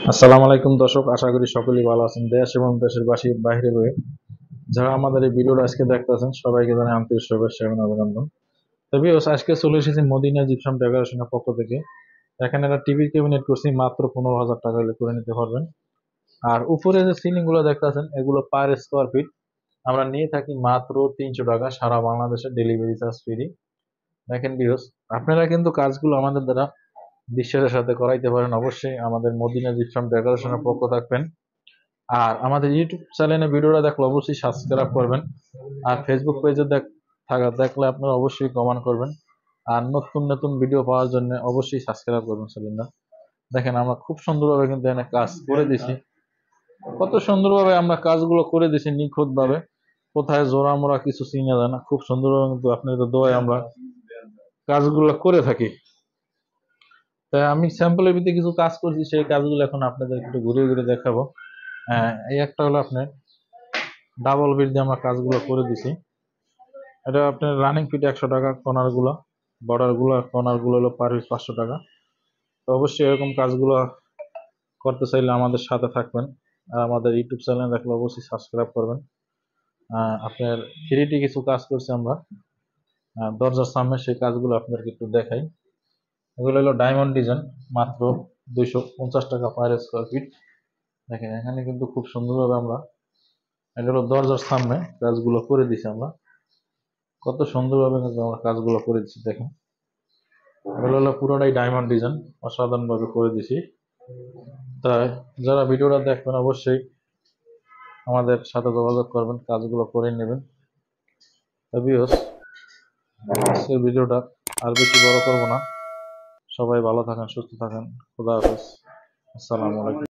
আসসালামু আলাইকুম দর্শক, আশা করি সকলেই ভালো আছেন। দেশ এবং দেশের বাইরে রয়ে যারা আমাদের এই ভিডিওটা আজকে দেখতেছেন সবাইকে জানাই আন্তরিক শুভেচ্ছা এবং অভিনন্দন। তবে আজকে চলে এসেছি মদিনা জিপসাম ডেকোরেশনের পক্ষ থেকে। এখানে একটা টিভি ক্যাবিনেট করছি, মাত্র 15,000 টাকা হলে করে নিতে পারবেন। আর উপরে যে সিলিং গুলো দেখতেছেন এগুলো পার স্কোয়ার ফিট আমরা নিয়ে থাকি মাত্র 300 টাকা, সারা বাংলাদেশে ডেলিভারি চার্জ ফ্রি। দেখেন ভিউস, আপনারা কিন্তু কাজগুলো আমাদের দ্বারা বিশ্বাসের সাথে করাইতে পারেন। অবশ্যই আমাদের মদিনা জিপসাম ডেকোরেশনের পক্ষ থাকবেন। আর আমাদের ইউটিউব চ্যানেলে ভিডিওটা দেখলে অবশ্যই সাবস্ক্রাইব করবেন। আর ফেসবুক পেজে দেখলে আপনারা অবশ্যই কমেন্ট করবেন। আর নতুন নতুন ভিডিও পাওয়ার জন্য অবশ্যই সাবস্ক্রাইব করবেন চ্যানেলটা। দেখেন আমরা খুব সুন্দরভাবে কিন্তু এখানে কাজ করে দিছি। কত সুন্দরভাবে আমরা কাজগুলো করে দিছি, নিখুঁত ভাবে। কোথায় জোড়া মোড়া কিছু চিনা যায় না, খুব সুন্দরভাবে কিন্তু আপনাদের দোয়ায় আমরা কাজগুলো করে থাকি। তাই আমি স্যাম্পলের ভিত্তিতে কিছু কাজ করছি, সেই কাজগুলো এখন আপনাদের একটু ঘুরে ঘুরে দেখাবো। এই একটা হলো আপনার ডাবল বিট দিয়ে আমরা কাজগুলো করে দিছি। এটা আপনার রানিং ফিট 100 টাকা, কর্নার গুলো হলো পার পিস 500 টাকা। তো অবশ্যই এরকম কাজগুলো করতে চাইলে আমাদের সাথে থাকবেন। আর আমাদের ইউটিউব চ্যানেল দেখলে অবশ্যই সাবস্ক্রাইব করবেন। আপনার থ্রিডি কিছু কাজ করছি আমরা দরজার সামনে, সেই কাজগুলো আপনাদেরকে একটু দেখাই। এগুলো হলো ডায়মন্ড ডিজাইন, মাত্র 250 টাকা পার স্কোয়ার ফিট। দেখেন এখানে কিন্তু খুব সুন্দরভাবে আমরা, এটা হলো দরজার সামনে কাজগুলো করে দিছি আমরা। কত সুন্দরভাবে কিন্তু আমরা কাজগুলো করে দিচ্ছি দেখেন। এগুলো হলো পুরোটাই ডায়মন্ড ডিজাইন, অসাধারণ ভাবে করে দিছি। তাই যারা ভিডিওটা দেখবেন অবশ্যই আমাদের সাথে যোগাযোগ করবেন, কাজগুলো করে নেবেন। ভিউয়ার্স, আজকের ভিডিওটা আর বেশি বড় করব না। সবাই ভালো থাকেন, সুস্থ থাকেন। খুদা হাফেজ। আসসালামু আলাইকুম।